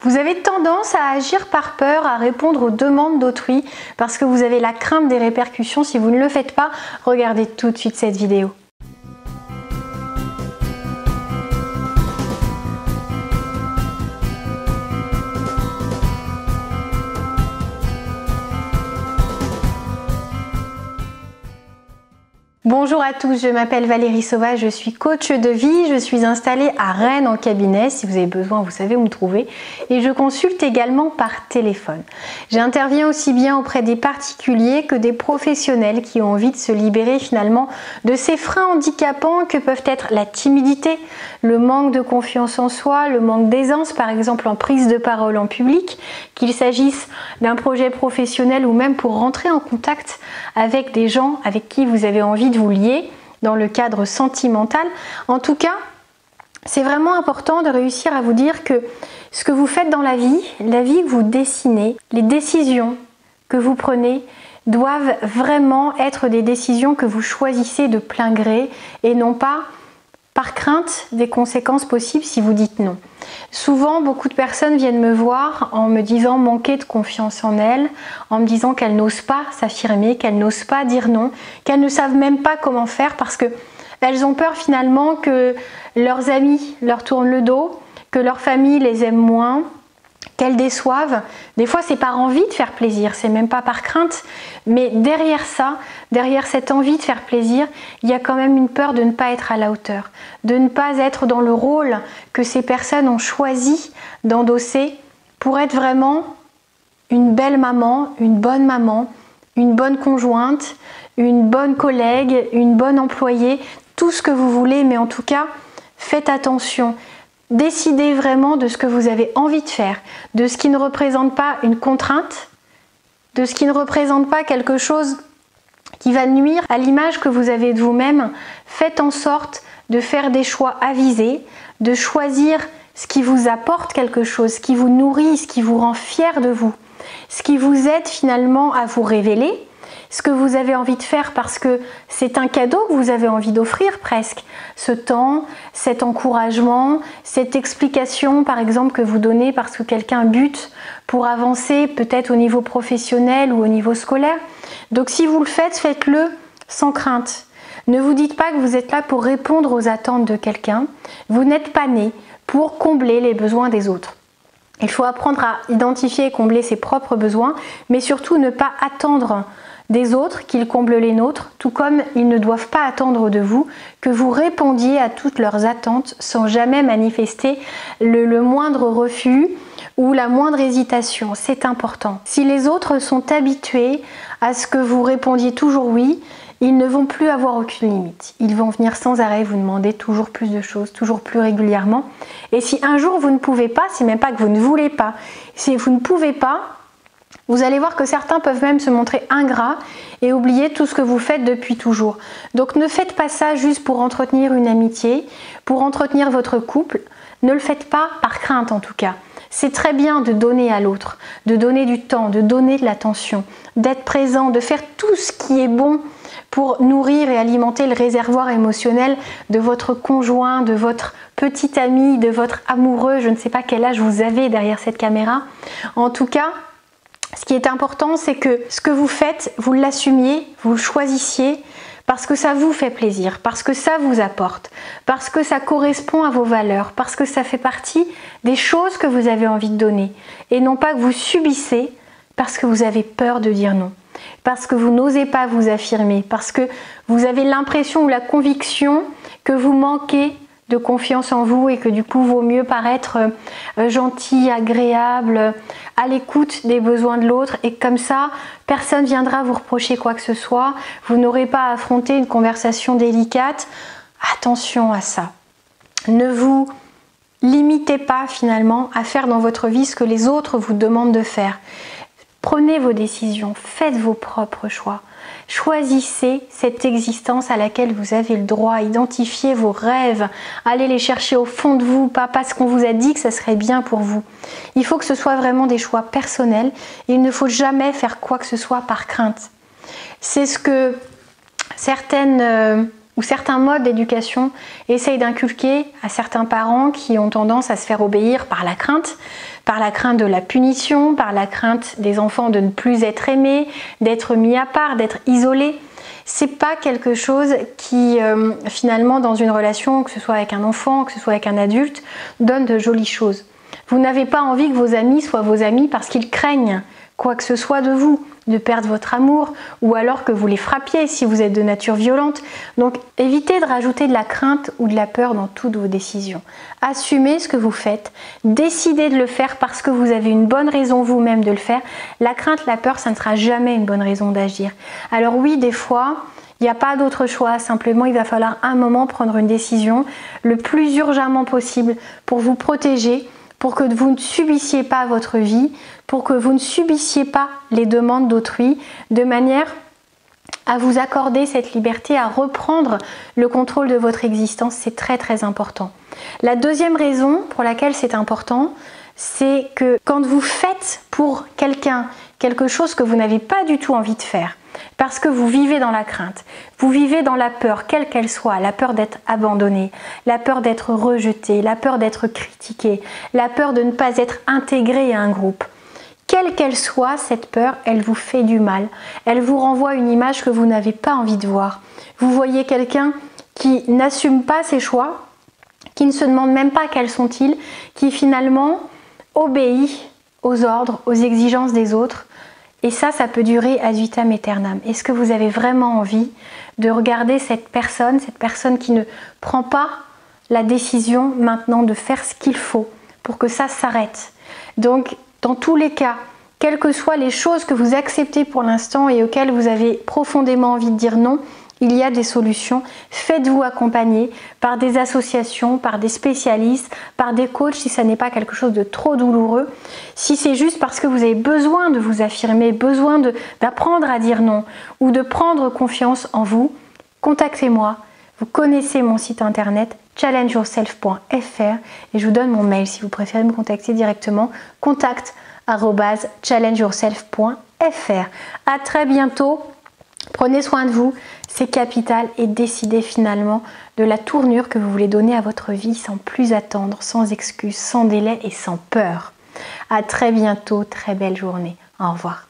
Vous avez tendance à agir par peur, à répondre aux demandes d'autrui parce que vous avez la crainte des répercussions si vous ne le faites pas. Regardez tout de suite cette vidéo. Bonjour à tous, je m'appelle Valérie Sauvage, je suis coach de vie, je suis installée à Rennes en cabinet, si vous avez besoin vous savez où me trouver, et je consulte également par téléphone. J'interviens aussi bien auprès des particuliers que des professionnels qui ont envie de se libérer finalement de ces freins handicapants que peuvent être la timidité, le manque de confiance en soi, le manque d'aisance par exemple en prise de parole en public, qu'il s'agisse d'un projet professionnel ou même pour rentrer en contact avec des gens avec qui vous avez envie de vous lier dans le cadre sentimental. En tout cas, c'est vraiment important de réussir à vous dire que ce que vous faites dans la vie que vous dessinez, les décisions que vous prenez doivent vraiment être des décisions que vous choisissez de plein gré et non pas par crainte des conséquences possibles si vous dites non. Souvent, beaucoup de personnes viennent me voir en me disant manquer de confiance en elles, en me disant qu'elles n'osent pas s'affirmer, qu'elles n'osent pas dire non, qu'elles ne savent même pas comment faire parce qu'elles ont peur finalement que leurs amis leur tournent le dos, que leur famille les aime moins, qu'elles déçoivent. Des fois, c'est par envie de faire plaisir, c'est même pas par crainte, mais derrière ça, derrière cette envie de faire plaisir, il y a quand même une peur de ne pas être à la hauteur, de ne pas être dans le rôle que ces personnes ont choisi d'endosser pour être vraiment une belle maman, une bonne conjointe, une bonne collègue, une bonne employée, tout ce que vous voulez, mais en tout cas, faites attention. Décidez vraiment de ce que vous avez envie de faire, de ce qui ne représente pas une contrainte, de ce qui ne représente pas quelque chose qui va nuire à l'image que vous avez de vous-même. Faites en sorte de faire des choix avisés, de choisir ce qui vous apporte quelque chose, ce qui vous nourrit, ce qui vous rend fier de vous, ce qui vous aide finalement à vous révéler, ce que vous avez envie de faire parce que c'est un cadeau que vous avez envie d'offrir presque. Ce temps, cet encouragement, cette explication par exemple que vous donnez parce que quelqu'un bute pour avancer peut-être au niveau professionnel ou au niveau scolaire. Donc si vous le faites, faites-le sans crainte. Ne vous dites pas que vous êtes là pour répondre aux attentes de quelqu'un. Vous n'êtes pas né pour combler les besoins des autres. Il faut apprendre à identifier et combler ses propres besoins, mais surtout ne pas attendre des autres qu'ils comblent les nôtres, tout comme ils ne doivent pas attendre de vous que vous répondiez à toutes leurs attentes sans jamais manifester le moindre refus ou la moindre hésitation. C'est important. Si les autres sont habitués à ce que vous répondiez toujours oui, ils ne vont plus avoir aucune limite. Ils vont venir sans arrêt vous demander toujours plus de choses, toujours plus régulièrement. Et si un jour vous ne pouvez pas, c'est même pas que vous ne voulez pas, si vous ne pouvez pas, vous allez voir que certains peuvent même se montrer ingrats et oublier tout ce que vous faites depuis toujours. Donc ne faites pas ça juste pour entretenir une amitié, pour entretenir votre couple. Ne le faites pas par crainte en tout cas. C'est très bien de donner à l'autre, de donner du temps, de donner de l'attention, d'être présent, de faire tout ce qui est bon pour nourrir et alimenter le réservoir émotionnel de votre conjoint, de votre petit ami, de votre amoureux. Je ne sais pas quel âge vous avez derrière cette caméra. En tout cas, ce qui est important, c'est que ce que vous faites, vous l'assumiez, vous le choisissiez parce que ça vous fait plaisir, parce que ça vous apporte, parce que ça correspond à vos valeurs, parce que ça fait partie des choses que vous avez envie de donner et non pas que vous subissez parce que vous avez peur de dire non, parce que vous n'osez pas vous affirmer, parce que vous avez l'impression ou la conviction que vous manquez de confiance en vous et que du coup vaut mieux paraître gentil, agréable, à l'écoute des besoins de l'autre et comme ça personne ne viendra vous reprocher quoi que ce soit, vous n'aurez pas à affronter une conversation délicate. Attention à ça. Ne vous limitez pas finalement à faire dans votre vie ce que les autres vous demandent de faire. Prenez vos décisions, faites vos propres choix. Choisissez cette existence à laquelle vous avez le droit, identifiez vos rêves, allez les chercher au fond de vous, pas parce qu'on vous a dit que ça serait bien pour vous. Il faut que ce soit vraiment des choix personnels et il ne faut jamais faire quoi que ce soit par crainte. C'est ce que certains modes d'éducation essayent d'inculquer à certains parents qui ont tendance à se faire obéir par la crainte. par la crainte de la punition, par la crainte des enfants de ne plus être aimés, d'être mis à part, d'être isolés. C'est pas quelque chose qui finalement dans une relation, que ce soit avec un enfant, que ce soit avec un adulte, donne de jolies choses. Vous n'avez pas envie que vos amis soient vos amis parce qu'ils craignent quoi que ce soit de vous, de perdre votre amour ou alors que vous les frappiez si vous êtes de nature violente. Donc évitez de rajouter de la crainte ou de la peur dans toutes vos décisions. Assumez ce que vous faites, décidez de le faire parce que vous avez une bonne raison vous-même de le faire. La crainte, la peur, ça ne sera jamais une bonne raison d'agir. Alors oui, des fois, il n'y a pas d'autre choix, simplement il va falloir un moment prendre une décision le plus urgemment possible pour vous protéger, pour que vous ne subissiez pas votre vie, pour que vous ne subissiez pas les demandes d'autrui, de manière à vous accorder cette liberté, à reprendre le contrôle de votre existence. C'est très très important. La deuxième raison pour laquelle c'est important, c'est que quand vous faites pour quelqu'un quelque chose que vous n'avez pas du tout envie de faire, parce que vous vivez dans la crainte, vous vivez dans la peur, quelle qu'elle soit, la peur d'être abandonné, la peur d'être rejeté, la peur d'être critiqué, la peur de ne pas être intégré à un groupe. Quelle qu'elle soit, cette peur, elle vous fait du mal. Elle vous renvoie une image que vous n'avez pas envie de voir. Vous voyez quelqu'un qui n'assume pas ses choix, qui ne se demande même pas quels sont-ils, qui finalement obéit aux ordres, aux exigences des autres. Et ça peut durer ad vitam aeternam. Est-ce que vous avez vraiment envie de regarder cette personne qui ne prend pas la décision maintenant de faire ce qu'il faut pour que ça s'arrête? Donc, dans tous les cas, quelles que soient les choses que vous acceptez pour l'instant et auxquelles vous avez profondément envie de dire non, il y a des solutions. Faites-vous accompagner par des associations, par des spécialistes, par des coachs si ça n'est pas quelque chose de trop douloureux. Si c'est juste parce que vous avez besoin de vous affirmer, besoin d'apprendre à dire non ou de prendre confiance en vous, contactez-moi. Vous connaissez mon site internet challengeyourself.fr et je vous donne mon mail si vous préférez me contacter directement, contact@challengeyourself.fr. À très bientôt. Prenez soin de vous, c'est capital, et décidez finalement de la tournure que vous voulez donner à votre vie sans plus attendre, sans excuses, sans délai et sans peur. À très bientôt, très belle journée. Au revoir.